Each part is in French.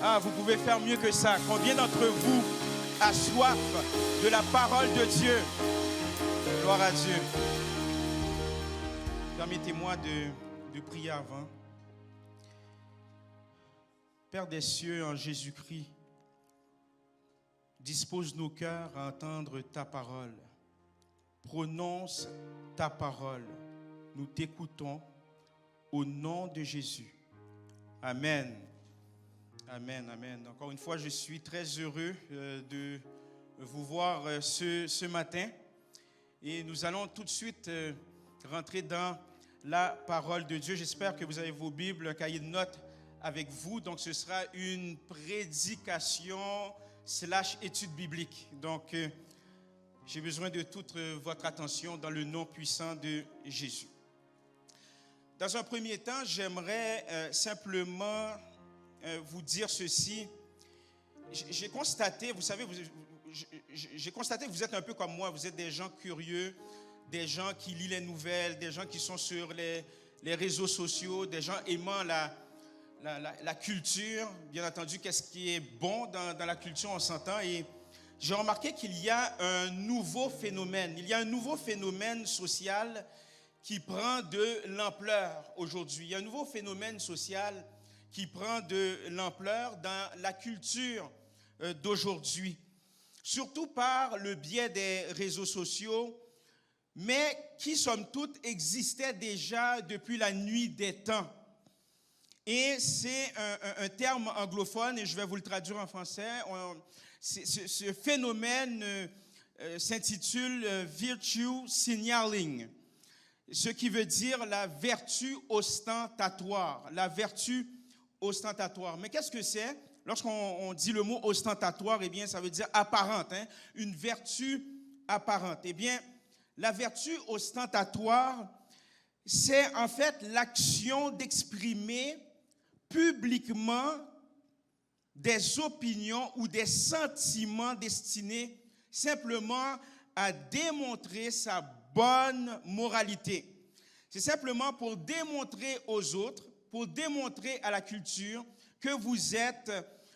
Ah, vous pouvez faire mieux que ça. Combien d'entre vous a soif de la parole de Dieu? Gloire à Dieu. Permettez-moi de prier avant. Père des cieux, en Jésus-Christ, dispose nos cœurs à entendre ta parole. Prononce ta parole. Nous t'écoutons au nom de Jésus. Amen. Amen, amen. Encore une fois, je suis très heureux de vous voir ce matin. Et nous allons tout de suite rentrer dans la parole de Dieu. J'espère que vous avez vos Bibles, un cahier de notes avec vous. Donc, ce sera une prédication / étude biblique. Donc, j'ai besoin de toute votre attention dans le nom puissant de Jésus. Dans un premier temps, j'aimerais simplement vous dire ceci. J'ai constaté, vous savez, j'ai constaté que vous êtes un peu comme moi. Vous êtes des gens curieux, des gens qui lisent les nouvelles, des gens qui sont sur les réseaux sociaux, des gens aimant la culture. Bien entendu, qu'est-ce qui est bon dans la culture, on s'entend. Et j'ai remarqué qu'il y a un nouveau phénomène. Il y a un nouveau phénomène social qui prend de l'ampleur aujourd'hui. Il y a un nouveau phénomène social qui prend de l'ampleur dans la culture d'aujourd'hui, surtout par le biais des réseaux sociaux, mais qui, somme toute, existaient déjà depuis la nuit des temps. Et c'est un terme anglophone, et je vais vous le traduire en français. Ce phénomène s'intitule Virtue Signaling, ce qui veut dire la vertu ostentatoire. La vertu ostentatoire. Mais qu'est-ce que c'est? Lorsqu'on dit le mot ostentatoire, eh bien, ça veut dire apparente, hein? Une vertu apparente. Eh bien, la vertu ostentatoire, c'est en fait l'action d'exprimer publiquement des opinions ou des sentiments destinés simplement à démontrer sa bonne moralité. C'est simplement pour démontrer aux autres, pour démontrer à la culture que vous êtes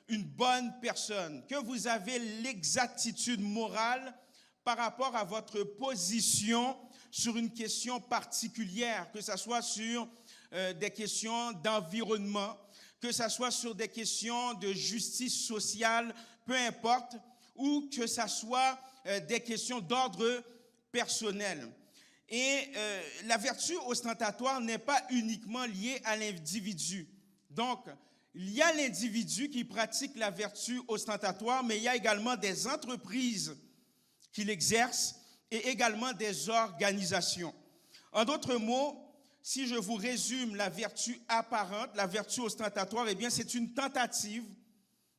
une bonne personne, que vous avez l'exactitude morale par rapport à votre position sur une question particulière, que ce soit sur des questions d'environnement, que ce soit sur des questions de justice sociale, peu importe, ou que ce soit des questions d'ordre personnel. Et la vertu ostentatoire n'est pas uniquement liée à l'individu. Donc, il y a l'individu qui pratique la vertu ostentatoire, mais il y a également des entreprises qui l'exercent et également des organisations. En d'autres mots, si je vous résume la vertu apparente, la vertu ostentatoire, eh bien, c'est une tentative,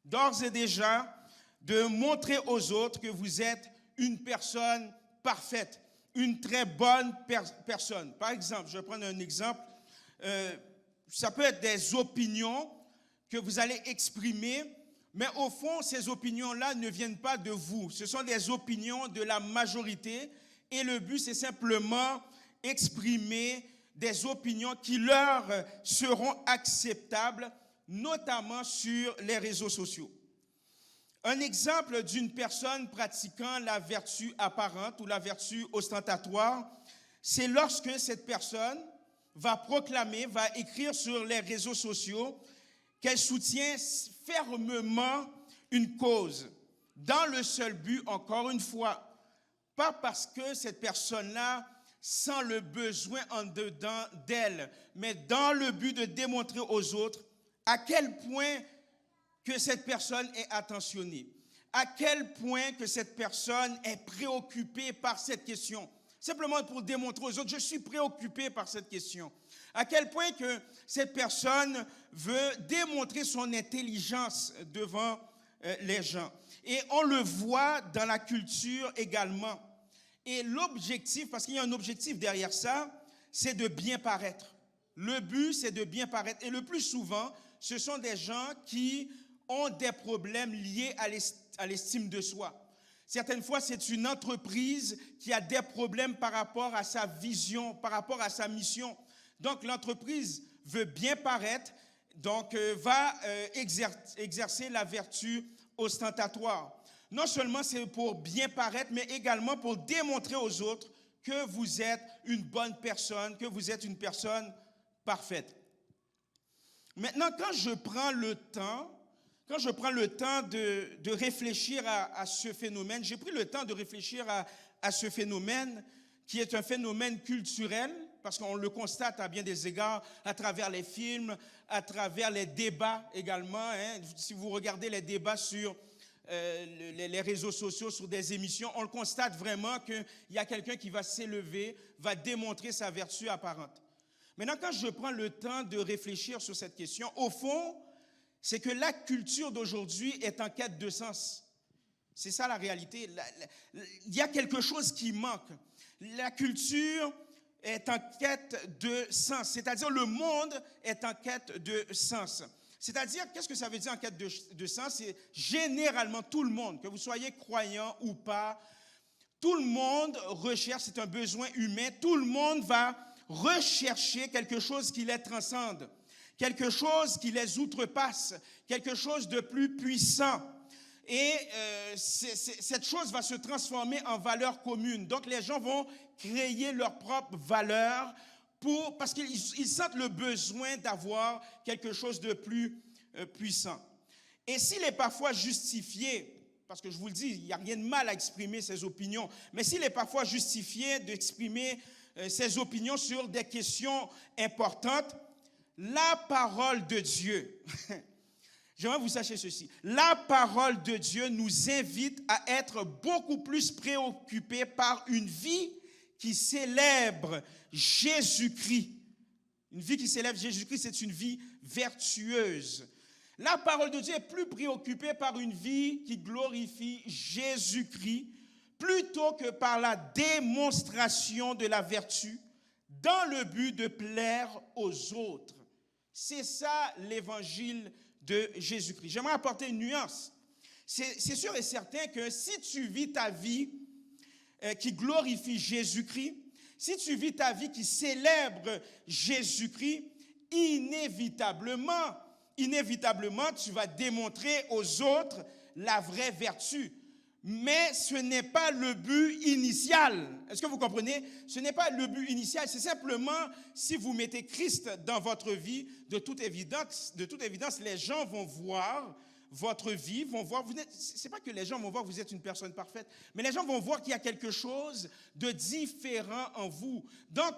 d'ores et déjà, de montrer aux autres que vous êtes une personne parfaite, une très bonne personne. Par exemple, je vais prendre un exemple. Ça peut être des opinions que vous allez exprimer, mais au fond, ces opinions-là ne viennent pas de vous. Ce sont des opinions de la majorité et le but, c'est simplement exprimer des opinions qui leur seront acceptables, notamment sur les réseaux sociaux. Un exemple d'une personne pratiquant la vertu apparente ou la vertu ostentatoire, c'est lorsque cette personne va proclamer, va écrire sur les réseaux sociaux qu'elle soutient fermement une cause, dans le seul but, encore une fois, pas parce que cette personne-là sent le besoin en dedans d'elle, mais dans le but de démontrer aux autres à quel point que cette personne est attentionnée, à quel point que cette personne est préoccupée par cette question. Simplement pour démontrer aux autres, je suis préoccupé par cette question. À quel point que cette personne veut démontrer son intelligence devant les gens. Et on le voit dans la culture également. Et l'objectif, parce qu'il y a un objectif derrière ça, c'est de bien paraître. Le but, c'est de bien paraître. Et le plus souvent, ce sont des gens qui ont des problèmes liés à l'estime de soi. Certaines fois, c'est une entreprise qui a des problèmes par rapport à sa vision, par rapport à sa mission. Donc, l'entreprise veut bien paraître, va exercer la vertu ostentatoire. Non seulement c'est pour bien paraître, mais également pour démontrer aux autres que vous êtes une bonne personne, que vous êtes une personne parfaite. Maintenant, quand je prends le temps de réfléchir à ce phénomène, j'ai pris le temps de réfléchir à ce phénomène qui est un phénomène culturel, parce qu'on le constate à bien des égards à travers les films, à travers les débats également. Si vous regardez les débats sur les réseaux sociaux, sur des émissions, on le constate vraiment qu'il y a quelqu'un qui va s'élever, va démontrer sa vertu apparente. Maintenant, quand je prends le temps de réfléchir sur cette question, au fond, c'est que la culture d'aujourd'hui est en quête de sens. C'est ça la réalité. Il y a quelque chose qui manque. La culture est en quête de sens, c'est-à-dire le monde est en quête de sens. C'est-à-dire, qu'est-ce que ça veut dire en quête de sens? C'est généralement tout le monde, que vous soyez croyant ou pas, tout le monde recherche, c'est un besoin humain, tout le monde va rechercher quelque chose qui les transcende, quelque chose qui les outrepasse, quelque chose de plus puissant. Et cette chose va se transformer en valeur commune. Donc les gens vont créer leur propre valeur parce qu'ils sentent le besoin d'avoir quelque chose de plus puissant. Et s'il est parfois justifié, parce que je vous le dis, il n'y a rien de mal à exprimer ses opinions, mais s'il est parfois justifié d'exprimer ses opinions sur des questions importantes, la parole de Dieu, j'aimerais que vous sachiez ceci, la parole de Dieu nous invite à être beaucoup plus préoccupés par une vie qui célèbre Jésus-Christ. Une vie qui célèbre Jésus-Christ, c'est une vie vertueuse. La parole de Dieu est plus préoccupée par une vie qui glorifie Jésus-Christ plutôt que par la démonstration de la vertu dans le but de plaire aux autres. C'est ça l'évangile de Jésus-Christ. J'aimerais apporter une nuance. C'est sûr et certain que si tu vis ta vie qui glorifie Jésus-Christ, si tu vis ta vie qui célèbre Jésus-Christ, inévitablement, tu vas démontrer aux autres la vraie vertu. Mais ce n'est pas le but initial. Est-ce que vous comprenez? Ce n'est pas le but initial. C'est simplement, si vous mettez Christ dans votre vie, de toute évidence, les gens vont voir votre vie, vont voir, c'est pas que les gens vont voir que vous êtes une personne parfaite, mais les gens vont voir qu'il y a quelque chose de différent en vous. Donc,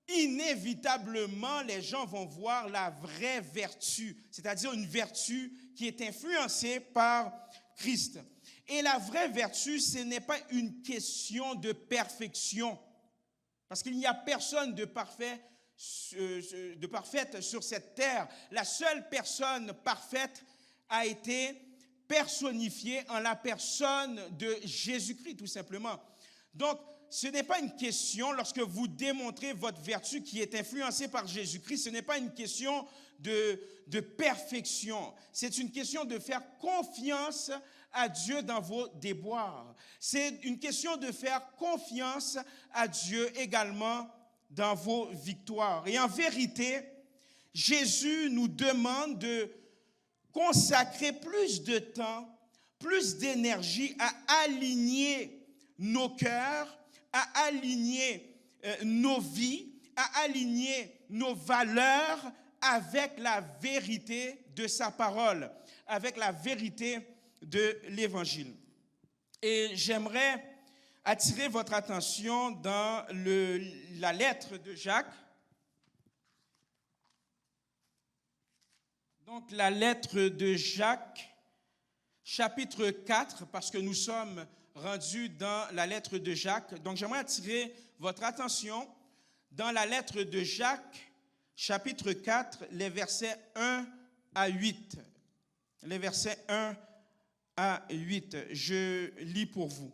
inévitablement, les gens vont voir la vraie vertu, c'est-à-dire une vertu qui est influencée par Christ. Et la vraie vertu, ce n'est pas une question de perfection, parce qu'il n'y a personne de parfaite sur cette terre. La seule personne parfaite a été personnifiée en la personne de Jésus-Christ, tout simplement. Donc, ce n'est pas une question, lorsque vous démontrez votre vertu qui est influencée par Jésus-Christ, ce n'est pas une question de perfection. C'est une question de faire confiance à Dieu dans vos déboires. C'est une question de faire confiance à Dieu également dans vos victoires. Et en vérité, Jésus nous demande de consacrer plus de temps, plus d'énergie à aligner nos cœurs, à aligner nos vies, à aligner nos valeurs avec la vérité de sa parole, avec la vérité de l'Évangile. Et j'aimerais attirer votre attention dans la lettre de Jacques. Donc, la lettre de Jacques, chapitre 4, parce que nous sommes rendus dans la lettre de Jacques. Donc, j'aimerais attirer votre attention dans la lettre de Jacques, chapitre 4, les versets 1 à 8. Les versets 1 à 8. Je lis pour vous.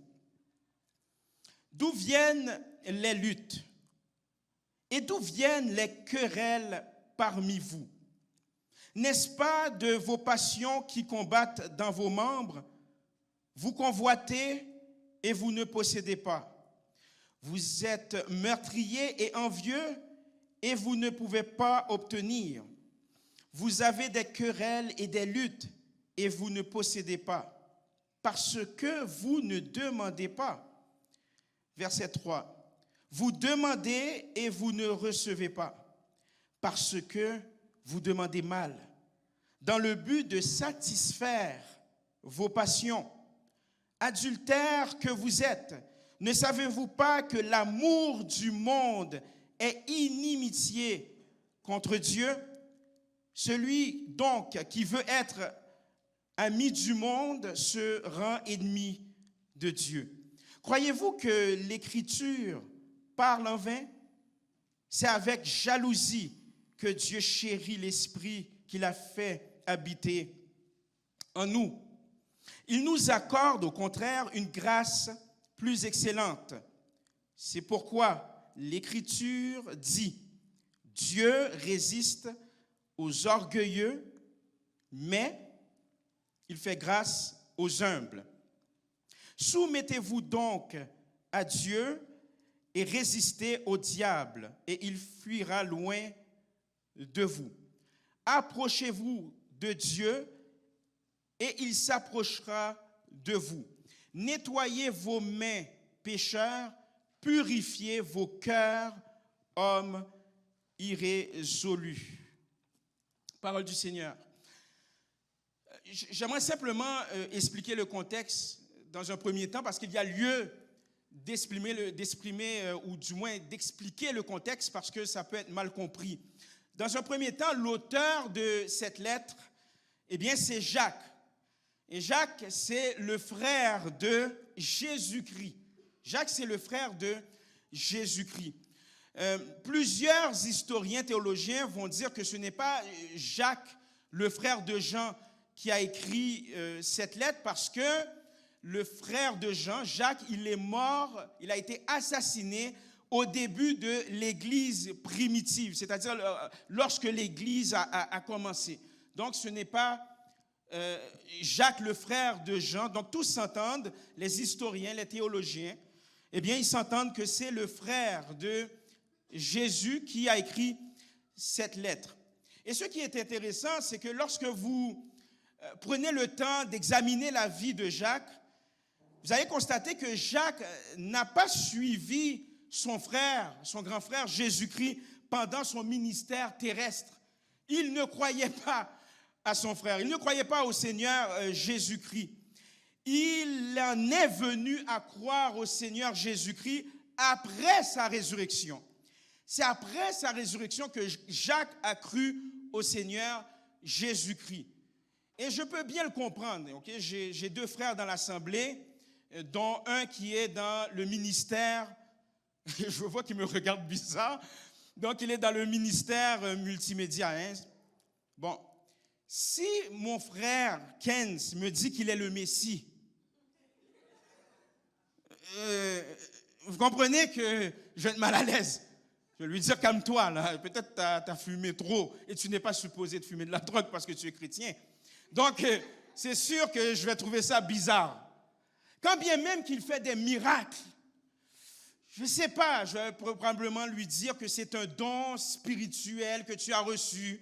D'où viennent les luttes et d'où viennent les querelles parmi vous? N'est-ce pas de vos passions qui combattent dans vos membres? Vous convoitez et vous ne possédez pas. Vous êtes meurtriers et envieux et vous ne pouvez pas obtenir. Vous avez des querelles et des luttes et vous ne possédez pas, parce que vous ne demandez pas. Verset 3. Vous demandez et vous ne recevez pas, parce que vous demandez mal, dans le but de satisfaire vos passions. Adultères que vous êtes, ne savez-vous pas que l'amour du monde est inimitié contre Dieu? Celui donc qui veut être ami du monde se rend ennemi de Dieu. Croyez-vous que l'Écriture parle en vain? C'est avec jalousie que Dieu chérit l'Esprit qu'il a fait habiter en nous. Il nous accorde au contraire une grâce plus excellente. C'est pourquoi l'Écriture dit: Dieu résiste aux orgueilleux, mais il fait grâce aux humbles. Soumettez-vous donc à Dieu et résistez au diable, et il fuira loin de vous. Approchez-vous de Dieu, et il s'approchera de vous. Nettoyez vos mains, pécheurs, purifiez vos cœurs, hommes irrésolus. Parole du Seigneur. J'aimerais simplement expliquer le contexte dans un premier temps, parce qu'il y a lieu d'exprimer ou du moins d'expliquer le contexte, parce que ça peut être mal compris. Dans un premier temps, l'auteur de cette lettre, eh bien, c'est Jacques. Et Jacques, c'est le frère de Jésus-Christ. Jacques, c'est le frère de Jésus-Christ. Plusieurs historiens théologiens vont dire que ce n'est pas Jacques, le frère de Jean, qui a écrit cette lettre, parce que le frère de Jean, Jacques, il est mort, il a été assassiné au début de l'Église primitive, c'est-à-dire lorsque l'Église a commencé. Donc, ce n'est pas Jacques, le frère de Jean. Donc, tous s'entendent, les historiens, les théologiens, eh bien, ils s'entendent que c'est le frère de Jésus qui a écrit cette lettre. Et ce qui est intéressant, c'est que lorsque vous prenez le temps d'examiner la vie de Jacques, vous allez constater que Jacques n'a pas suivi son frère, son grand frère Jésus-Christ pendant son ministère terrestre. Il ne croyait pas à son frère, il ne croyait pas au Seigneur Jésus-Christ. Il en est venu à croire au Seigneur Jésus-Christ après sa résurrection. C'est après sa résurrection que Jacques a cru au Seigneur Jésus-Christ. Et je peux bien le comprendre. Okay? J'ai deux frères dans l'assemblée, dont un qui est dans le ministère, je vois qu'il me regarde bizarre, donc il est dans le ministère multimédia. Hein? Bon, si mon frère Kenz me dit qu'il est le Messie, vous comprenez que je vais être mal à l'aise. Je vais lui dire, calme-toi, là. Peut-être tu as fumé trop et tu n'es pas supposé de fumer de la drogue parce que tu es chrétien. Donc, c'est sûr que je vais trouver ça bizarre. Quand bien même qu'il fait des miracles, je ne sais pas, je vais probablement lui dire que c'est un don spirituel que tu as reçu,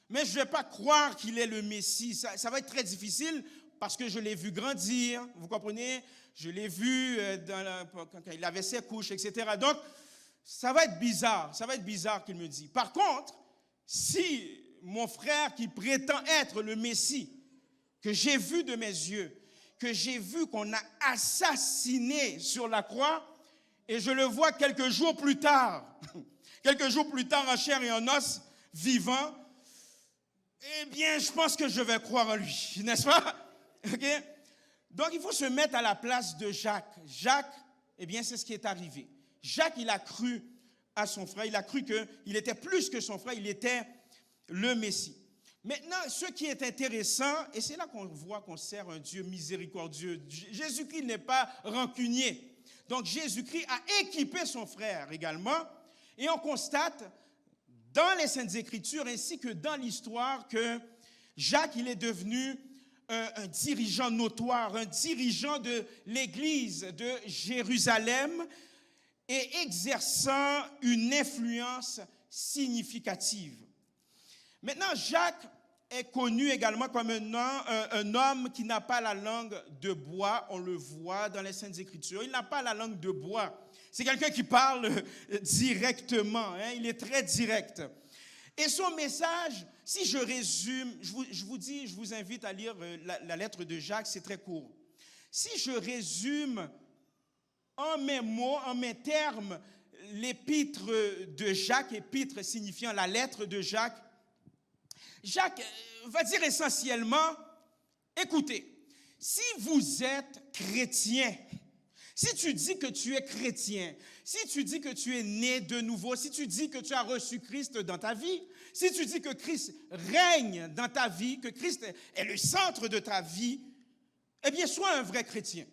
mais je ne vais pas croire qu'il est le Messie. Ça va être très difficile parce que je l'ai vu grandir, vous comprenez? Je l'ai vu quand il avait ses couches, etc. Donc, ça va être bizarre qu'il me dise. Par contre, si mon frère qui prétend être le Messie, que j'ai vu de mes yeux, que j'ai vu qu'on a assassiné sur la croix, et je le vois quelques jours plus tard en chair et en os, vivant, eh bien, je pense que je vais croire en lui, n'est-ce pas? Okay? Donc, il faut se mettre à la place de Jacques. Jacques, eh bien, c'est ce qui est arrivé. Jacques, il a cru à son frère, il a cru qu'il était plus que son frère, il était le Messie. Maintenant, ce qui est intéressant, et c'est là qu'on voit qu'on sert un Dieu miséricordieux. Jésus-Christ n'est pas rancunier. Donc, Jésus-Christ a équipé son frère également. Et on constate dans les Saintes Écritures ainsi que dans l'histoire que Jacques, il est devenu un dirigeant notoire, un dirigeant de l'Église de Jérusalem et exerçant une influence significative. Maintenant, Jacques est connu également comme un homme qui n'a pas la langue de bois. On le voit dans les Saintes Écritures. Il n'a pas la langue de bois. C'est quelqu'un qui parle directement. Il est très direct. Et son message, si je résume, je vous invite à lire la lettre de Jacques, c'est très court. Si je résume en mes mots, en mes termes, l'épître de Jacques, épître signifiant la lettre de Jacques, Jacques va dire essentiellement, écoutez, si vous êtes chrétien, si tu dis que tu es chrétien, si tu dis que tu es né de nouveau, si tu dis que tu as reçu Christ dans ta vie, si tu dis que Christ règne dans ta vie, que Christ est le centre de ta vie, eh bien, sois un vrai chrétien.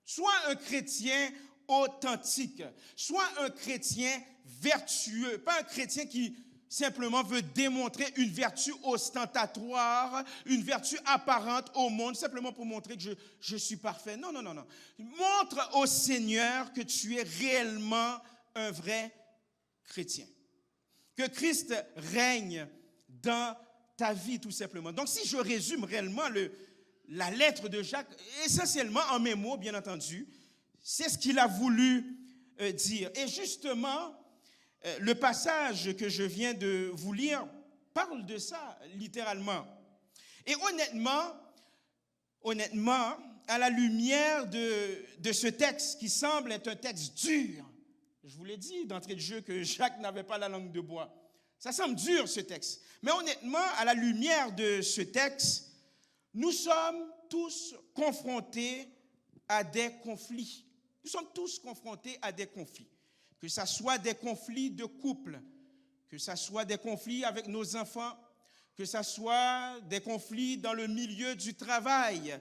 Sois un chrétien authentique. Sois un chrétien vertueux. Pas un chrétien qui simplement veut démontrer une vertu ostentatoire, une vertu apparente au monde, simplement pour montrer que je suis parfait. Non. Montre au Seigneur que tu es réellement un vrai chrétien. Que Christ règne dans ta vie, tout simplement. Donc, si je résume réellement la lettre de Jacques, essentiellement en mes mots, bien entendu, c'est ce qu'il a voulu dire. Et justement, le passage que je viens de vous lire parle de ça, littéralement. Et honnêtement, à la lumière de ce texte qui semble être un texte dur, je vous l'ai dit d'entrée de jeu que Jacques n'avait pas la langue de bois. Ça semble dur, ce texte. Mais honnêtement, à la lumière de ce texte, nous sommes tous confrontés à des conflits. Nous sommes tous confrontés à des conflits. Que ce soit des conflits de couple, que ce soit des conflits avec nos enfants, que ce soit des conflits dans le milieu du travail,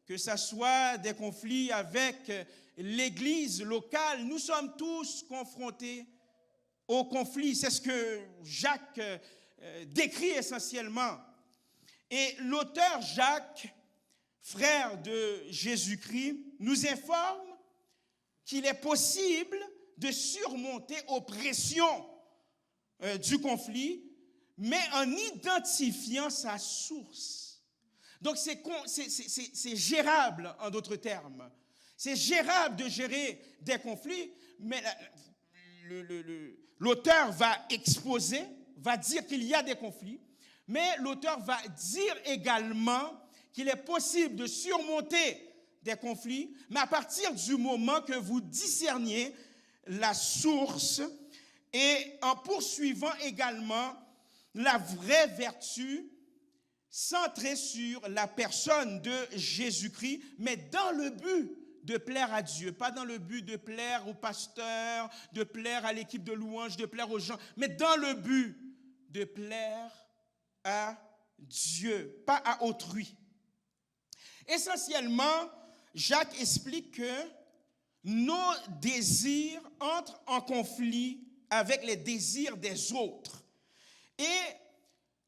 que ce soit des conflits avec l'église locale, nous sommes tous confrontés aux conflits. C'est ce que Jacques décrit essentiellement. Et l'auteur Jacques, frère de Jésus-Christ, nous informe qu'il est possible de surmonter aux pressions du conflit, mais en identifiant sa source. Donc c'est gérable, en d'autres termes. C'est gérable de gérer des conflits, mais l'auteur va exposer, va dire qu'il y a des conflits, mais l'auteur va dire également qu'il est possible de surmonter des conflits, mais à partir du moment que vous discerniez la source et en poursuivant également la vraie vertu centrée sur la personne de Jésus-Christ, mais dans le but de plaire à Dieu, pas dans le but de plaire au pasteur, de plaire à l'équipe de louange, de plaire aux gens, mais dans le but de plaire à Dieu, pas à autrui. Essentiellement, Jacques explique que nos désirs entrent en conflit avec les désirs des autres. Et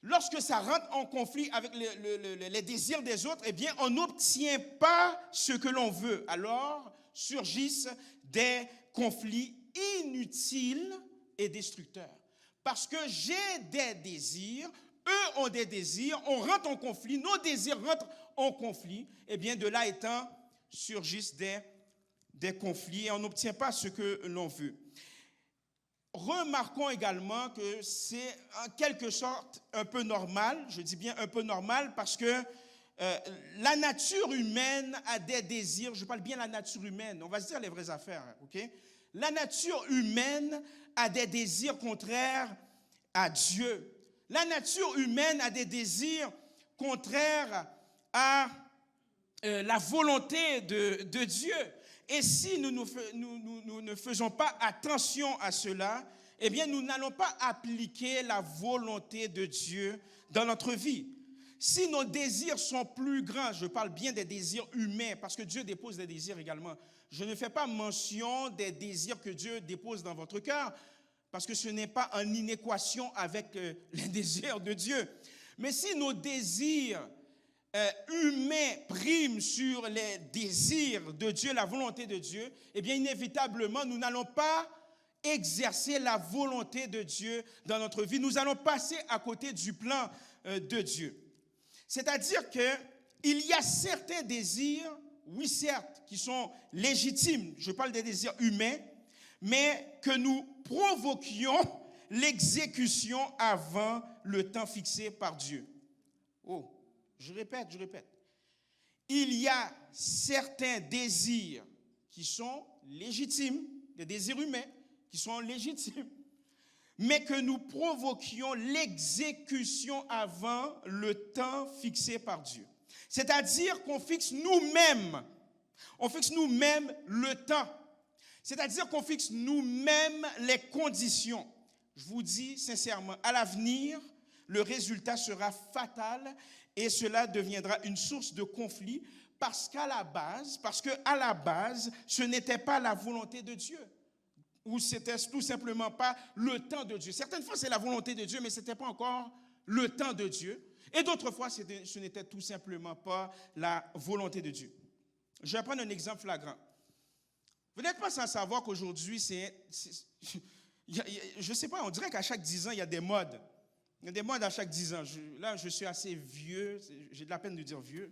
lorsque ça rentre en conflit avec les désirs des autres, eh bien, on n'obtient pas ce que l'on veut. Alors, surgissent des conflits inutiles et destructeurs. Parce que j'ai des désirs, eux ont des désirs, on rentre en conflit, nos désirs rentrent en conflit, eh bien, de là étant, surgissent des conflits et on n'obtient pas ce que l'on veut. Remarquons également que c'est en quelque sorte un peu normal, je dis bien un peu normal, parce que la nature humaine a des désirs, je parle bien de la nature humaine, on va se dire les vraies affaires, ok? La nature humaine a des désirs contraires à Dieu. La nature humaine a des désirs contraires à la volonté de Dieu. Et si nous ne faisons pas attention à cela, eh bien, nous n'allons pas appliquer la volonté de Dieu dans notre vie. Si nos désirs sont plus grands, je parle bien des désirs humains, parce que Dieu dépose des désirs également. Je ne fais pas mention des désirs que Dieu dépose dans votre cœur, parce que ce n'est pas en inéquation avec les désirs de Dieu. Mais si nos désirs humains priment sur les désirs de Dieu, la volonté de Dieu, eh bien, inévitablement, nous n'allons pas exercer la volonté de Dieu dans notre vie. Nous allons passer à côté du plan de Dieu. C'est-à-dire qu'il y a certains désirs, oui certes, qui sont légitimes, je parle des désirs humains, mais que nous provoquions l'exécution avant le temps fixé par Dieu. Oh, je répète. Il y a certains désirs qui sont légitimes, des désirs humains qui sont légitimes, mais que nous provoquions l'exécution avant le temps fixé par Dieu. C'est-à-dire qu'on fixe nous-mêmes le temps. C'est-à-dire qu'on fixe nous-mêmes les conditions. Je vous dis sincèrement, à l'avenir, le résultat sera fatal et cela deviendra une source de conflit parce qu'à la base, ce n'était pas la volonté de Dieu. Ou c'était tout simplement pas le temps de Dieu. Certaines fois, c'est la volonté de Dieu, mais ce n'était pas encore le temps de Dieu. Et d'autres fois, ce n'était tout simplement pas la volonté de Dieu. Je vais prendre un exemple flagrant. Vous n'êtes pas sans savoir qu'aujourd'hui, je ne sais pas, on dirait qu'à chaque 10 ans, il y a des modes. Il y a des modes à chaque 10 ans. Là, je suis assez vieux, j'ai de la peine de dire vieux.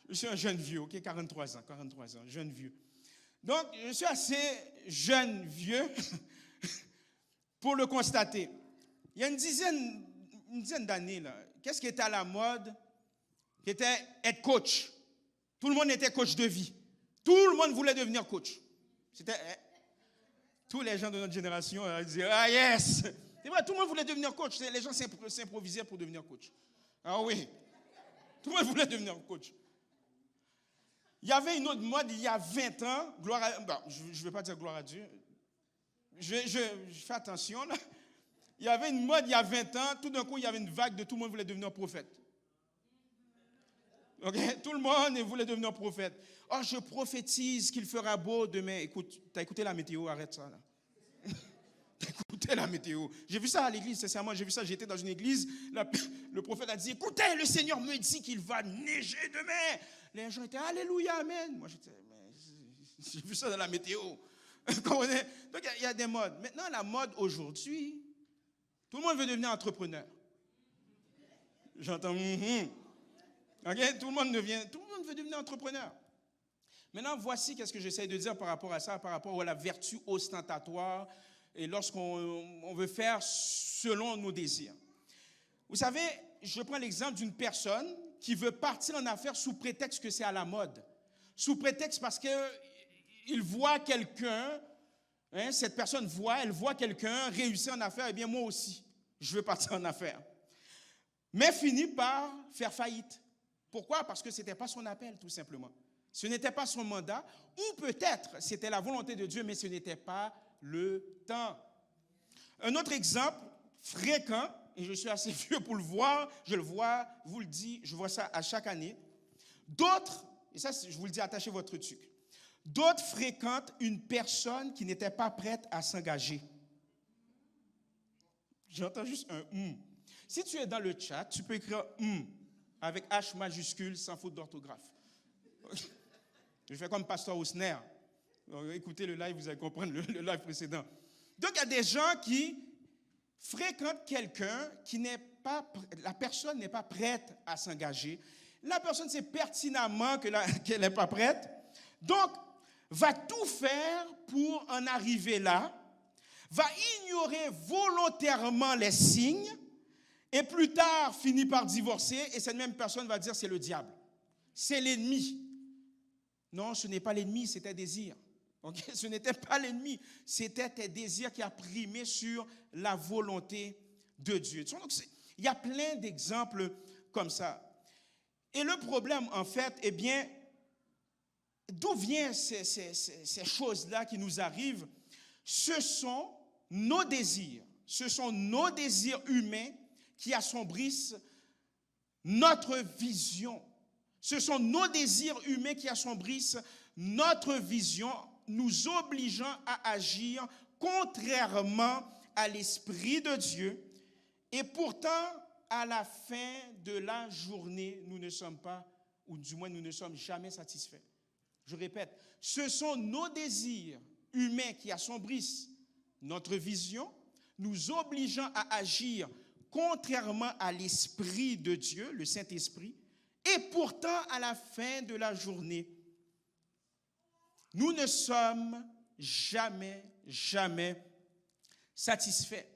Je suis un jeune vieux, ok, 43 ans, jeune vieux. Donc, je suis assez jeune vieux pour le constater. Il y a une dizaine d'années, là, qu'est-ce qui était à la mode? Qui était être coach. Tout le monde était coach de vie. Tout le monde voulait devenir coach. Tous les gens de notre génération disaient « Ah yes !» C'est vrai, tout le monde voulait devenir coach. Les gens s'improvisaient pour devenir coach. Ah oui, tout le monde voulait devenir coach. Il y avait une autre mode il y a 20 ans, je ne vais pas dire gloire à Dieu, je fais attention là. Il y avait une mode il y a 20 ans, tout d'un coup il y avait une vague de tout le monde voulait devenir prophète. Okay? Tout le monde voulait devenir prophète. Oh, je prophétise qu'il fera beau demain. Écoute, tu as écouté la météo, arrête ça là. Tu as écouté la météo. J'ai vu ça à l'église, sincèrement, j'ai vu ça, j'étais dans une église, le prophète a dit, écoutez, le Seigneur me dit qu'il va neiger demain. Les gens étaient, alléluia, amen. Moi, j'ai vu ça dans la météo. Donc, il y a des modes. Maintenant, la mode aujourd'hui, tout le monde veut devenir entrepreneur. J'entends, Okay? Tout le monde veut devenir entrepreneur. Maintenant, voici qu'est-ce que j'essaie de dire par rapport à ça, par rapport à la vertu ostentatoire et lorsqu'on veut faire selon nos désirs. Vous savez, je prends l'exemple d'une personne qui veut partir en affaires sous prétexte que c'est à la mode. Sous prétexte parce qu'il voit quelqu'un, cette personne elle voit quelqu'un réussir en affaires, et bien moi aussi, je veux partir en affaires. Mais finit par faire faillite. Pourquoi? Parce que ce n'était pas son appel, tout simplement. Ce n'était pas son mandat, ou peut-être c'était la volonté de Dieu, mais ce n'était pas le temps. Un autre exemple fréquent, et je suis assez vieux pour le voir, je le vois, vous le dis, je vois ça à chaque année. D'autres, et ça je vous le dis, attachez votre truc, d'autres fréquentent une personne qui n'était pas prête à s'engager. J'entends juste un « Si tu es dans le chat, tu peux écrire « avec H majuscule, sans faute d'orthographe. Je fais comme Pasteur Osner. Écoutez le live, vous allez comprendre le live précédent. Donc, il y a des gens qui fréquentent quelqu'un qui n'est pas, la personne n'est pas prête à s'engager. La personne sait pertinemment qu'elle n'est pas prête. Donc, va tout faire pour en arriver là, va ignorer volontairement les signes, et plus tard, finit par divorcer, et cette même personne va dire c'est le diable. C'est l'ennemi. Non, ce n'est pas l'ennemi, c'est tes désirs. Okay? Ce n'était pas l'ennemi, c'était tes désirs qui a primé sur la volonté de Dieu. Donc, il y a plein d'exemples comme ça. Et le problème, en fait, eh bien, d'où viennent ces choses-là qui nous arrivent? Ce sont nos désirs humains qui assombrissent notre vision. Ce sont nos désirs humains qui assombrissent notre vision, nous obligeant à agir contrairement à l'Esprit de Dieu. Et pourtant, à la fin de la journée, nous ne sommes pas, ou du moins nous ne sommes jamais satisfaits. Je répète, ce sont nos désirs humains qui assombrissent notre vision, nous obligeant à agir contrairement à l'Esprit de Dieu, le Saint-Esprit, et pourtant à la fin de la journée, nous ne sommes jamais satisfaits.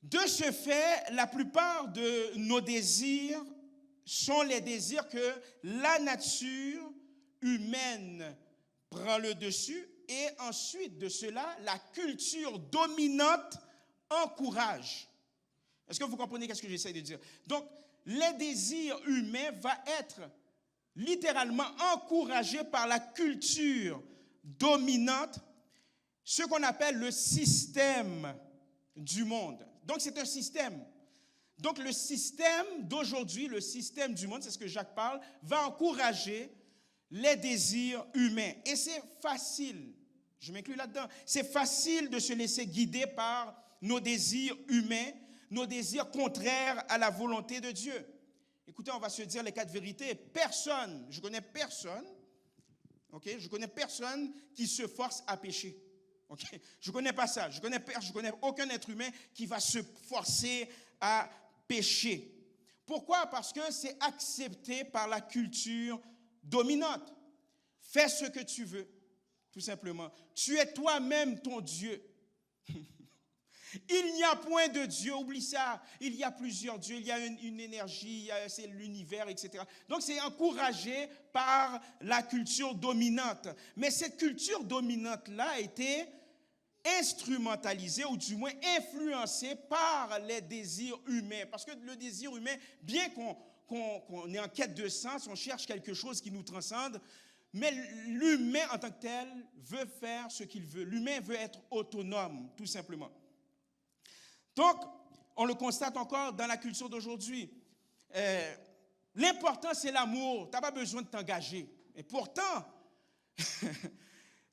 De ce fait, la plupart de nos désirs sont les désirs que la nature humaine prend le dessus et ensuite de cela, la culture dominante encourage. Est-ce que vous comprenez ce que j'essaie de dire? Donc, les désirs humains vont être littéralement encouragés par la culture dominante, ce qu'on appelle le système du monde. Donc, c'est un système. Donc, le système d'aujourd'hui, le système du monde, c'est ce que Jacques parle, va encourager les désirs humains. Et c'est facile, je m'inclus là-dedans, c'est facile de se laisser guider par nos désirs humains, nos désirs contraires à la volonté de Dieu. Écoutez, on va se dire les quatre vérités. Personne, je connais personne qui se force à pécher. Okay? Je ne connais pas ça. Je connais aucun être humain qui va se forcer à pécher. Pourquoi? Parce que c'est accepté par la culture dominante. Fais ce que tu veux, tout simplement. Tu es toi-même ton Dieu. Il n'y a point de Dieu, oublie ça. Il y a plusieurs dieux, il y a une énergie, c'est l'univers, etc. Donc c'est encouragé par la culture dominante. Mais cette culture dominante-là a été instrumentalisée ou du moins influencée par les désirs humains. Parce que le désir humain, bien qu'on est en quête de sens, on cherche quelque chose qui nous transcende, mais l'humain en tant que tel veut faire ce qu'il veut. L'humain veut être autonome, tout simplement. Donc, on le constate encore dans la culture d'aujourd'hui. L'important, c'est l'amour. Tu n'as pas besoin de t'engager. Et pourtant,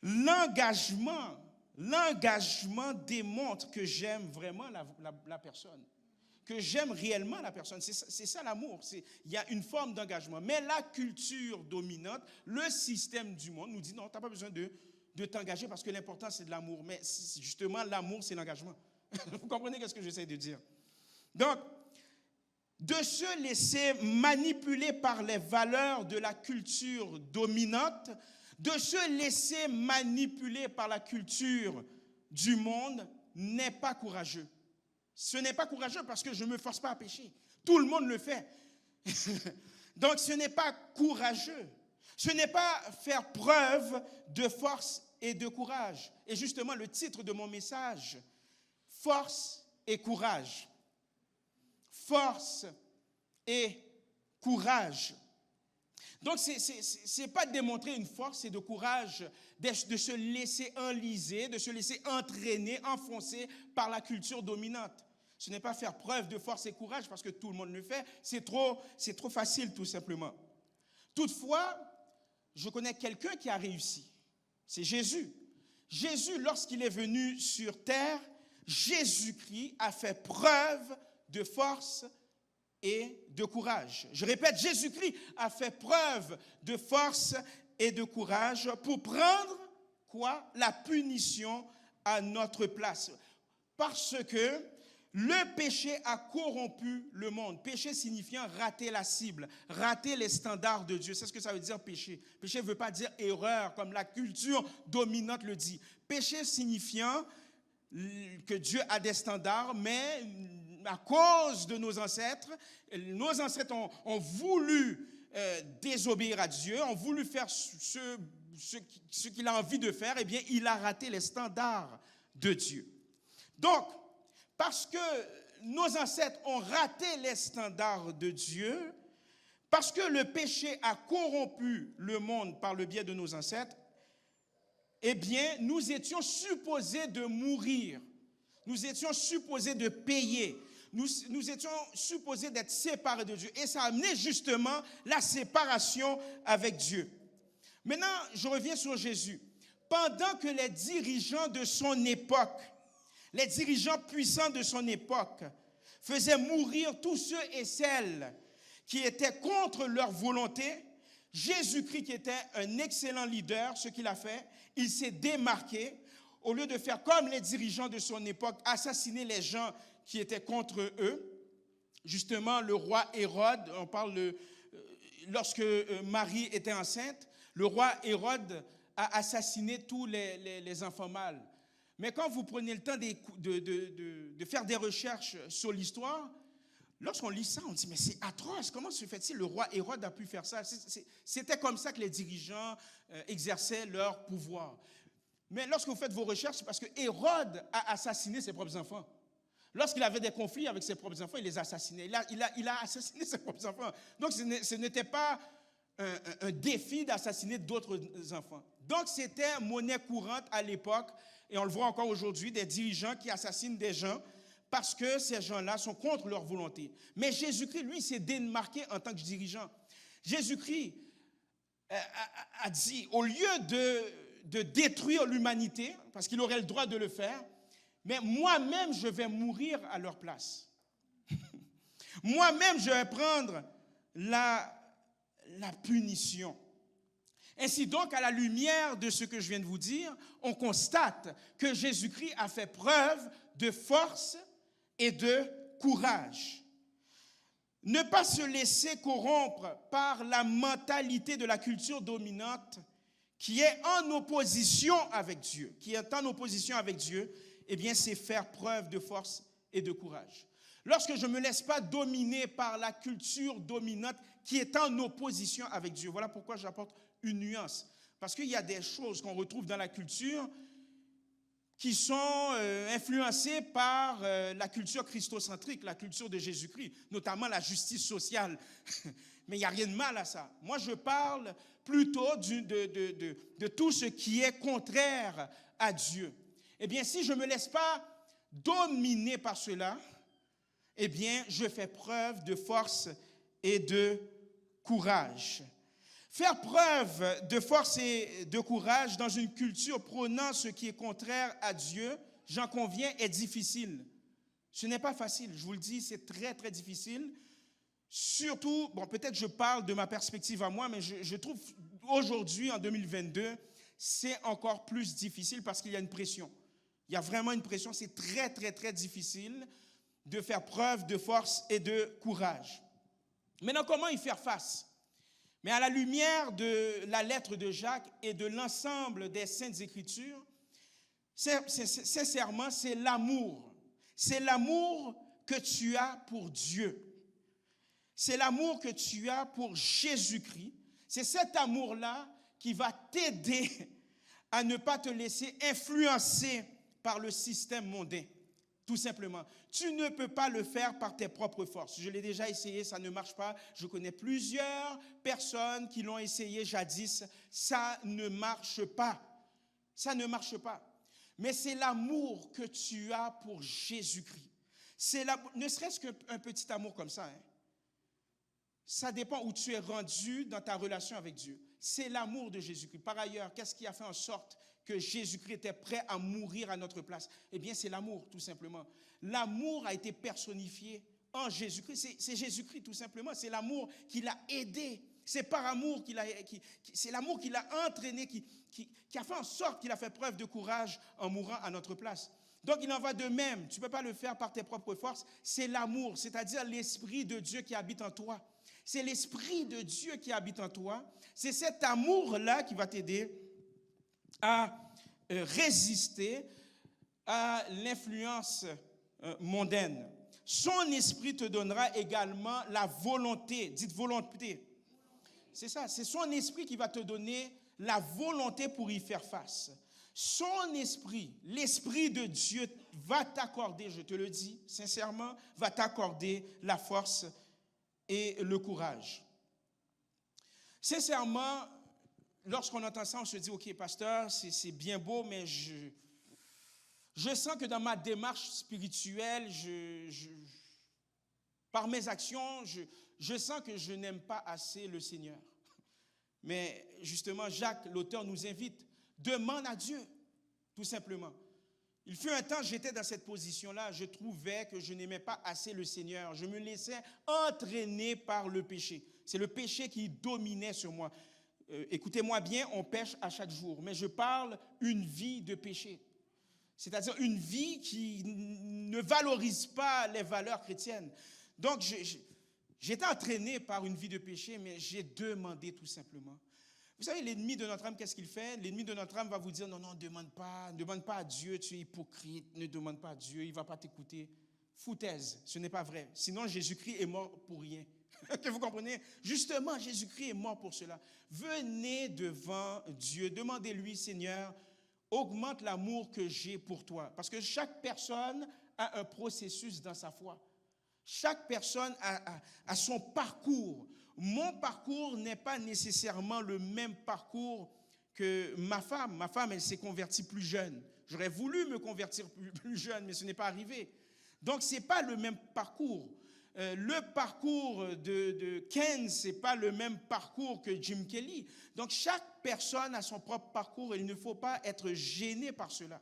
l'engagement démontre que j'aime vraiment la personne, que j'aime réellement la personne. C'est ça l'amour. Il y a une forme d'engagement. Mais la culture dominante, le système du monde nous dit non, tu n'as pas besoin de t'engager parce que l'important, c'est de l'amour. Mais justement, l'amour, c'est l'engagement. Vous comprenez ce que j'essaie de dire? Donc, de se laisser manipuler par les valeurs de la culture dominante, de se laisser manipuler par la culture du monde n'est pas courageux. Ce n'est pas courageux parce que je ne me force pas à pécher. Tout le monde le fait. Donc, ce n'est pas courageux. Ce n'est pas faire preuve de force et de courage. Et justement, le titre de mon message, force et courage. Force et courage. Donc, ce n'est pas démontrer une force et de courage, de se laisser enliser, de se laisser entraîner, enfoncer par la culture dominante. Ce n'est pas faire preuve de force et courage parce que tout le monde le fait. C'est trop facile, tout simplement. Toutefois, je connais quelqu'un qui a réussi. C'est Jésus. Jésus, lorsqu'il est venu sur terre, Jésus-Christ a fait preuve de force et de courage. Je répète, Jésus-Christ a fait preuve de force et de courage pour prendre quoi? La punition à notre place. Parce que le péché a corrompu le monde. Péché signifiant rater la cible, rater les standards de Dieu. C'est ce que ça veut dire péché. Péché ne veut pas dire erreur, comme la culture dominante le dit. Péché signifiant que Dieu a des standards, mais à cause de nos ancêtres ont voulu désobéir à Dieu, ont voulu faire ce qu'il a envie de faire, eh bien, il a raté les standards de Dieu. Donc, parce que nos ancêtres ont raté les standards de Dieu, parce que le péché a corrompu le monde par le biais de nos ancêtres, eh bien, nous étions supposés de mourir. Nous étions supposés de payer. Nous étions supposés d'être séparés de Dieu. Et ça a amené justement la séparation avec Dieu. Maintenant, je reviens sur Jésus. Pendant que les dirigeants de son époque, les dirigeants puissants de son époque, faisaient mourir tous ceux et celles qui étaient contre leur volonté, Jésus-Christ, qui était un excellent leader, ce qu'il a fait, il s'est démarqué. Au lieu de faire comme les dirigeants de son époque, assassiner les gens qui étaient contre eux, justement le roi Hérode, on parle lorsque Marie était enceinte, le roi Hérode a assassiné tous les enfants mâles. Mais quand vous prenez le temps de faire des recherches sur l'histoire, lorsqu'on lit ça, on dit, mais c'est atroce, comment se fait-il, le roi Hérode a pu faire ça? C'était comme ça que les dirigeants exerçaient leur pouvoir. Mais lorsque vous faites vos recherches, c'est parce que Hérode a assassiné ses propres enfants. Lorsqu'il avait des conflits avec ses propres enfants, il les assassinait. Il a assassiné ses propres enfants. Donc ce n'était pas un défi d'assassiner d'autres enfants. Donc c'était monnaie courante à l'époque, et on le voit encore aujourd'hui, des dirigeants qui assassinent des gens parce que ces gens-là sont contre leur volonté. Mais Jésus-Christ, lui, s'est démarqué en tant que dirigeant. Jésus-Christ a dit, au lieu de détruire l'humanité, parce qu'il aurait le droit de le faire, mais moi-même, je vais mourir à leur place. Moi-même, je vais prendre la punition. Ainsi donc, à la lumière de ce que je viens de vous dire, on constate que Jésus-Christ a fait preuve de force et de courage. Ne pas se laisser corrompre par la mentalité de la culture dominante qui est en opposition avec Dieu, eh bien, c'est faire preuve de force et de courage. Lorsque je ne me laisse pas dominer par la culture dominante qui est en opposition avec Dieu, voilà pourquoi j'apporte une nuance. Parce qu'il y a des choses qu'on retrouve dans la culture qui sont influencées par la culture christocentrique, la culture de Jésus-Christ, notamment la justice sociale. Mais il n'y a rien de mal à ça. Moi, je parle plutôt de tout ce qui est contraire à Dieu. Eh bien, si je ne me laisse pas dominer par cela, eh bien, je fais preuve de force et de courage. Faire preuve de force et de courage dans une culture prônant ce qui est contraire à Dieu, j'en conviens, est difficile. Ce n'est pas facile, je vous le dis, c'est très, très difficile. Surtout, bon, peut-être je parle de ma perspective à moi, mais je trouve aujourd'hui, en 2022, c'est encore plus difficile parce qu'il y a une pression. Il y a vraiment une pression, c'est très, très, très difficile de faire preuve de force et de courage. Maintenant, comment y faire face? Mais à la lumière de la lettre de Jacques et de l'ensemble des Saintes Écritures, sincèrement, c'est l'amour. C'est l'amour que tu as pour Dieu. C'est l'amour que tu as pour Jésus-Christ. C'est cet amour-là qui va t'aider à ne pas te laisser influencer par le système mondain. Tout simplement. Tu ne peux pas le faire par tes propres forces. Je l'ai déjà essayé, ça ne marche pas. Je connais plusieurs personnes qui l'ont essayé jadis. Ça ne marche pas. Ça ne marche pas. Mais c'est l'amour que tu as pour Jésus-Christ. Ne serait-ce qu'un petit amour comme ça. Ça dépend où tu es rendu dans ta relation avec Dieu. C'est l'amour de Jésus-Christ. Par ailleurs, qu'est-ce qui a fait en sorte que Jésus-Christ était prêt à mourir à notre place? Eh bien, c'est l'amour, tout simplement. L'amour a été personnifié en Jésus-Christ. C'est Jésus-Christ, tout simplement. C'est l'amour qui l'a aidé. C'est par amour c'est l'amour qui l'a entraîné, qui a fait en sorte qu'il a fait preuve de courage en mourant à notre place. Donc, il en va de même. Tu ne peux pas le faire par tes propres forces. C'est l'amour, c'est-à-dire l'Esprit de Dieu qui habite en toi. C'est l'Esprit de Dieu qui habite en toi. C'est cet amour-là qui va t'aider à résister à l'influence mondaine. Son esprit te donnera également la volonté. Dites volonté. C'est ça, c'est son esprit qui va te donner la volonté pour y faire face. Son esprit, l'Esprit de Dieu va t'accorder, je te le dis sincèrement, va t'accorder la force et le courage. Sincèrement, lorsqu'on entend ça, on se dit, ok, pasteur, c'est bien beau, mais je sens que dans ma démarche spirituelle, par mes actions, je sens que je n'aime pas assez le Seigneur. Mais justement, Jacques, l'auteur, nous invite, demande à Dieu, tout simplement. Il fut un temps, j'étais dans cette position-là, je trouvais que je n'aimais pas assez le Seigneur. Je me laissais entraîner par le péché. C'est le péché qui dominait sur moi. écoutez-moi bien, on pêche à chaque jour, mais je parle une vie de péché. C'est-à-dire une vie qui ne valorise pas les valeurs chrétiennes. Donc, j'étais entraîné par une vie de péché, mais j'ai demandé tout simplement. Vous savez, l'ennemi de notre âme, qu'est-ce qu'il fait? L'ennemi de notre âme va vous dire, non, ne demande pas à Dieu, tu es hypocrite, ne demande pas à Dieu, il ne va pas t'écouter. Foutaise, ce n'est pas vrai. Sinon, Jésus-Christ est mort pour rien. Que vous comprenez? Justement, Jésus-Christ est mort pour cela. Venez devant Dieu, demandez-lui, Seigneur, augmente l'amour que j'ai pour toi. Parce que chaque personne a un processus dans sa foi. Chaque personne a son parcours. Mon parcours n'est pas nécessairement le même parcours que ma femme. Ma femme, elle s'est convertie plus jeune. J'aurais voulu me convertir plus jeune, mais ce n'est pas arrivé. Donc, ce n'est pas le même parcours. Le parcours de Ken, ce n'est pas le même parcours que Jim Kelly. Donc, chaque personne a son propre parcours et il ne faut pas être gêné par cela.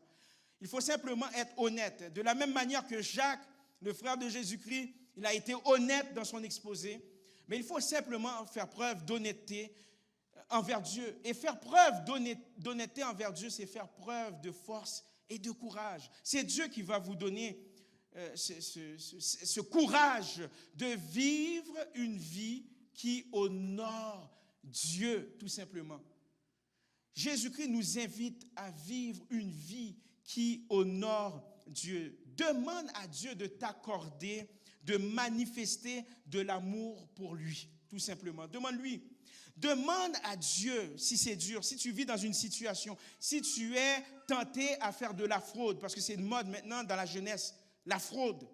Il faut simplement être honnête. De la même manière que Jacques, le frère de Jésus-Christ, il a été honnête dans son exposé, mais il faut simplement faire preuve d'honnêteté envers Dieu. Et faire preuve d'honnêteté envers Dieu, c'est faire preuve de force et de courage. C'est Dieu qui va vous donner ce courage de vivre une vie qui honore Dieu, tout simplement. Jésus-Christ nous invite à vivre une vie qui honore Dieu. Demande à Dieu de t'accorder, de manifester de l'amour pour lui, tout simplement. Demande-lui. Demande à Dieu si c'est dur, si tu vis dans une situation, si tu es tenté à faire de la fraude, parce que c'est une mode maintenant dans la jeunesse, la fraude.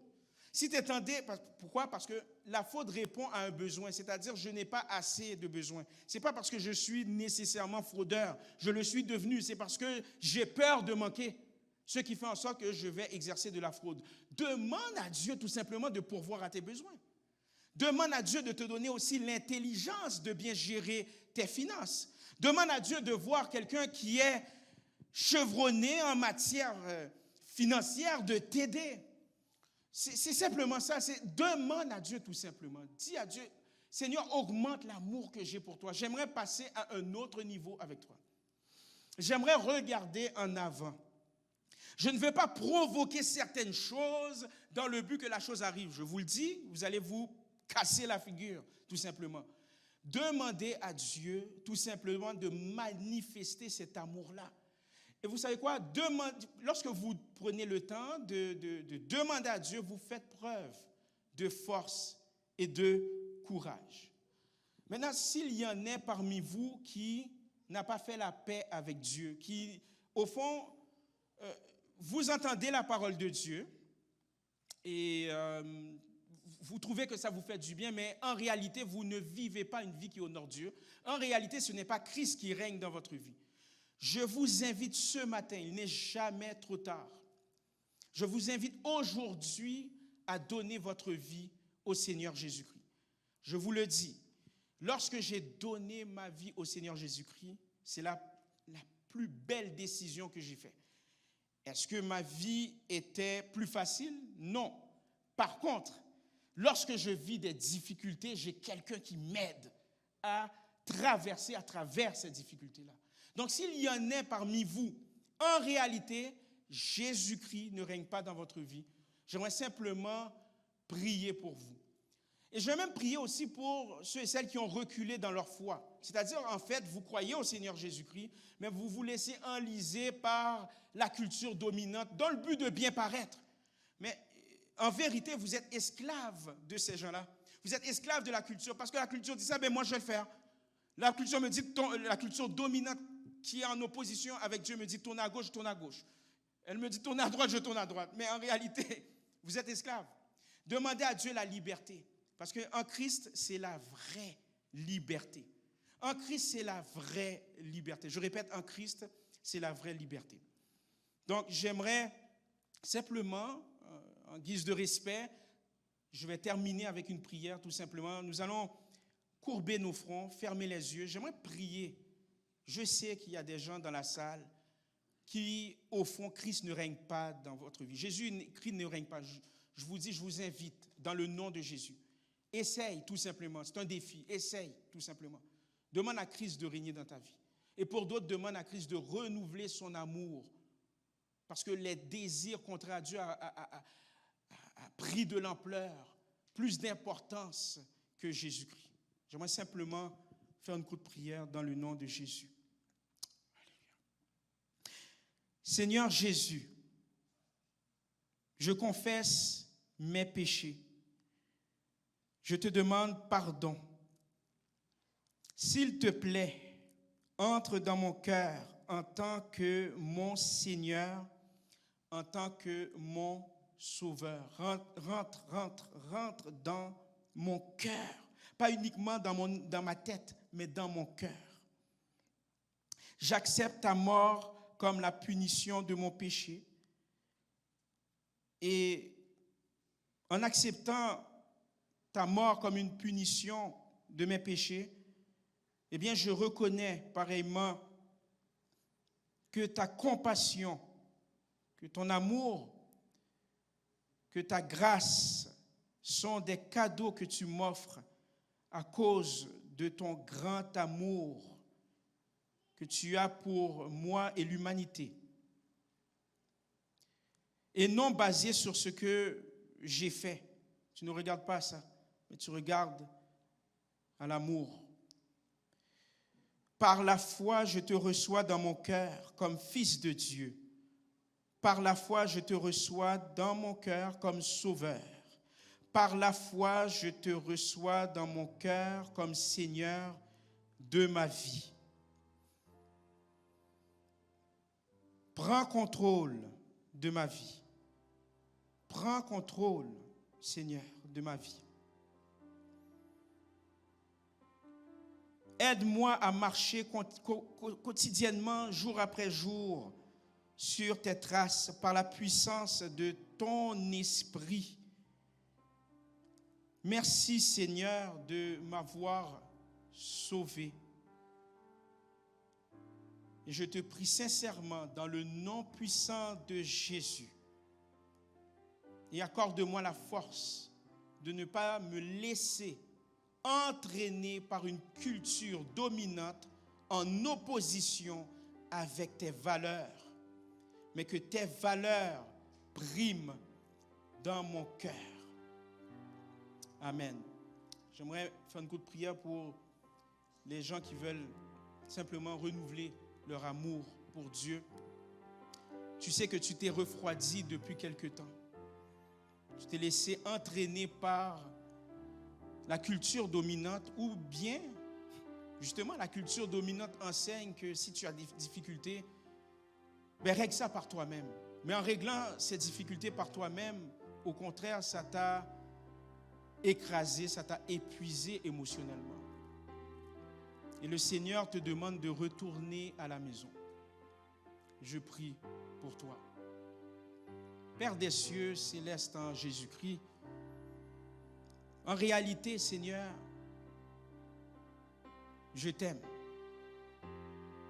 Si tu es tenté, pourquoi? Parce que la fraude répond à un besoin, c'est-à-dire je n'ai pas assez de besoin. Ce n'est pas parce que je suis nécessairement fraudeur, je le suis devenu, c'est parce que j'ai peur de manquer, ce qui fait en sorte que je vais exercer de la fraude. Demande à Dieu tout simplement de pourvoir à tes besoins. Demande à Dieu de te donner aussi l'intelligence de bien gérer tes finances. Demande à Dieu de voir quelqu'un qui est chevronné en matière financière, de t'aider. C'est simplement ça. Demande à Dieu tout simplement. Dis à Dieu, Seigneur, augmente l'amour que j'ai pour toi. J'aimerais passer à un autre niveau avec toi. J'aimerais regarder en avant. Je ne veux pas provoquer certaines choses dans le but que la chose arrive. Je vous le dis, vous allez vous casser la figure, tout simplement. Demandez à Dieu, tout simplement, de manifester cet amour-là. Et vous savez quoi? Lorsque vous prenez le temps de demander à Dieu, vous faites preuve de force et de courage. Maintenant, s'il y en a parmi vous qui n'a pas fait la paix avec Dieu, qui, au fond, vous entendez la parole de Dieu et vous trouvez que ça vous fait du bien, mais en réalité, vous ne vivez pas une vie qui honore Dieu. En réalité, ce n'est pas Christ qui règne dans votre vie. Je vous invite ce matin, il n'est jamais trop tard. Je vous invite aujourd'hui à donner votre vie au Seigneur Jésus-Christ. Je vous le dis, lorsque j'ai donné ma vie au Seigneur Jésus-Christ, c'est la plus belle décision que j'ai faite. Est-ce que ma vie était plus facile? Non. Par contre, lorsque je vis des difficultés, j'ai quelqu'un qui m'aide à traverser à travers ces difficultés-là. Donc, s'il y en a parmi vous, en réalité, Jésus-Christ ne règne pas dans votre vie. J'aimerais simplement prier pour vous. Et je vais même prier aussi pour ceux et celles qui ont reculé dans leur foi. C'est-à-dire, en fait, vous croyez au Seigneur Jésus-Christ, mais vous vous laissez enliser par la culture dominante dans le but de bien paraître. Mais en vérité, vous êtes esclave de ces gens-là. Vous êtes esclave de la culture, parce que la culture dit ça, ben moi je vais le faire. La culture me dit, la culture dominante qui est en opposition avec Dieu me dit, tourne à gauche, je tourne à gauche. Elle me dit, tourne à droite, je tourne à droite. Mais en réalité, vous êtes esclave. Demandez à Dieu la liberté. Parce qu'en Christ, c'est la vraie liberté. En Christ, c'est la vraie liberté. Je répète, en Christ, c'est la vraie liberté. Donc, j'aimerais simplement, en guise de respect, je vais terminer avec une prière, tout simplement. Nous allons courber nos fronts, fermer les yeux. J'aimerais prier. Je sais qu'il y a des gens dans la salle qui, au fond, Christ ne règne pas dans votre vie. Christ ne règne pas. Je vous dis, je vous invite, dans le nom de Jésus, essaye tout simplement, c'est un défi, essaye tout simplement demande à Christ de régner dans ta vie. Et pour d'autres, demande à Christ de renouveler son amour. Parce que les désirs contraires à Dieu a pris de l'ampleur, plus d'importance que Jésus-Christ. J'aimerais simplement faire une courte prière dans le nom de Jésus. Seigneur Jésus, je confesse mes péchés. Je te demande pardon. S'il te plaît, entre dans mon cœur en tant que mon Seigneur, en tant que mon Sauveur. Rentre dans mon cœur. Pas uniquement dans ma tête, mais dans mon cœur. J'accepte ta mort comme la punition de mon péché. Et en acceptant ta mort comme une punition de mes péchés, eh bien, je reconnais pareillement que ta compassion, que ton amour, que ta grâce sont des cadeaux que tu m'offres à cause de ton grand amour que tu as pour moi et l'humanité. Et non basé sur ce que j'ai fait. Tu ne regardes pas ça, mais tu regardes à l'amour. Par la foi, je te reçois dans mon cœur comme fils de Dieu. Par la foi, je te reçois dans mon cœur comme sauveur. Par la foi, je te reçois dans mon cœur comme Seigneur de ma vie. Prends contrôle de ma vie. Prends contrôle, Seigneur, de ma vie. Aide-moi à marcher quotidiennement, jour après jour, sur tes traces par la puissance de ton esprit. Merci, Seigneur, de m'avoir sauvé. Et je te prie sincèrement, dans le nom puissant de Jésus, et accorde-moi la force de ne pas me laisser entraîné par une culture dominante en opposition avec tes valeurs, mais que tes valeurs priment dans mon cœur. Amen. J'aimerais faire une courte prière pour les gens qui veulent simplement renouveler leur amour pour Dieu. Tu sais que tu t'es refroidi depuis quelque temps. Tu t'es laissé entraîner par la culture dominante, ou bien, justement, la culture dominante enseigne que si tu as des difficultés, règle ça par toi-même. Mais en réglant ces difficultés par toi-même, au contraire, ça t'a écrasé, ça t'a épuisé émotionnellement. Et le Seigneur te demande de retourner à la maison. Je prie pour toi. Père des cieux, céleste en Jésus-Christ, en réalité, Seigneur, je t'aime.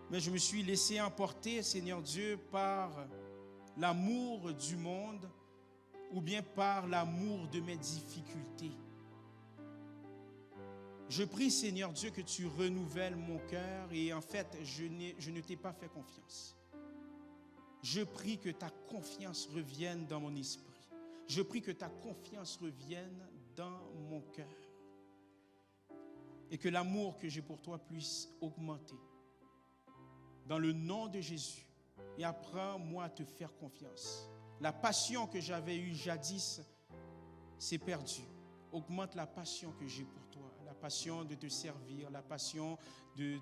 Mais je me suis laissé emporter, Seigneur Dieu, par l'amour du monde ou bien par l'amour de mes difficultés. Je prie, Seigneur Dieu, que tu renouvelles mon cœur et en fait, je ne t'ai pas fait confiance. Je prie que ta confiance revienne dans mon esprit. Je prie que ta confiance revienne dans mon cœur. Et que l'amour que j'ai pour toi puisse augmenter. Dans le nom de Jésus. Et apprends-moi à te faire confiance. La passion que j'avais eue jadis s'est perdue. Augmente la passion que j'ai pour toi. La passion de te servir. La passion de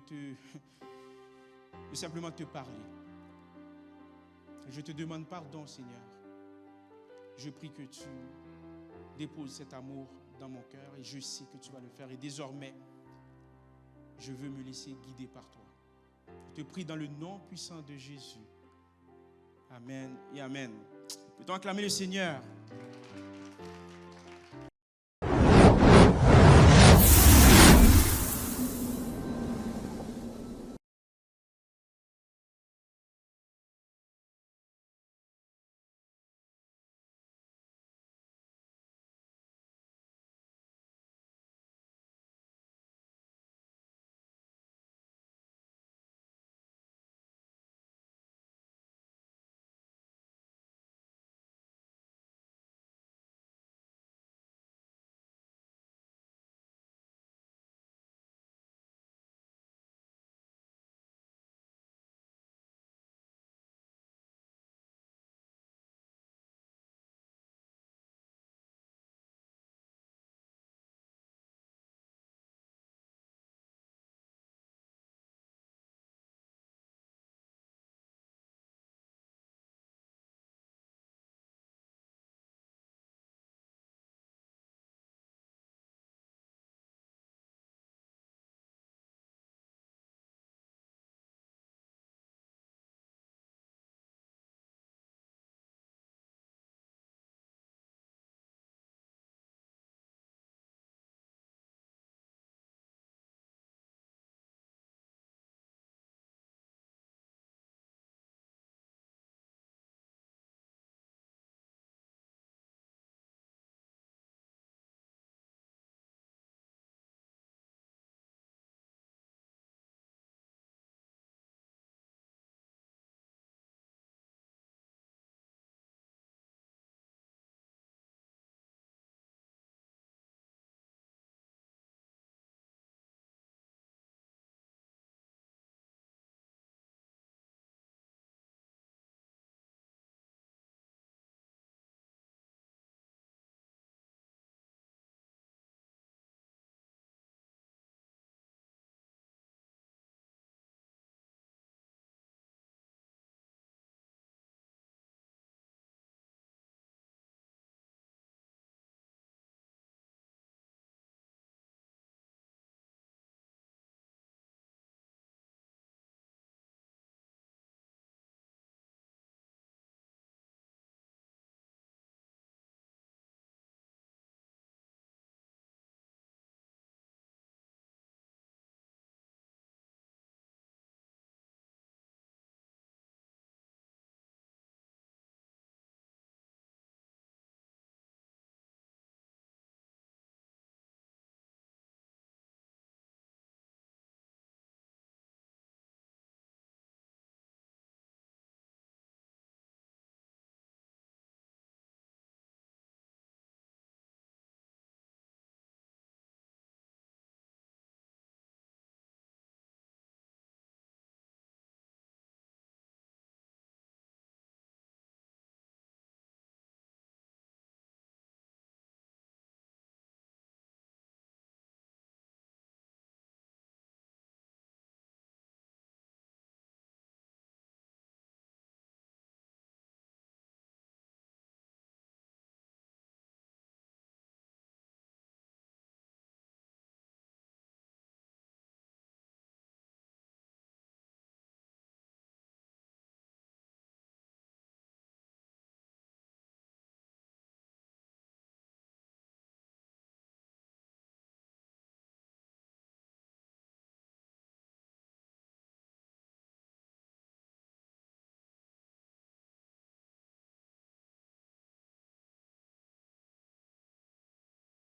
simplement te parler. Je te demande pardon, Seigneur. Je prie que tu déposes cet amour dans mon cœur et je sais que tu vas le faire. Et désormais, je veux me laisser guider par toi. Je te prie dans le nom puissant de Jésus. Amen et amen. Peut-on acclamer le Seigneur?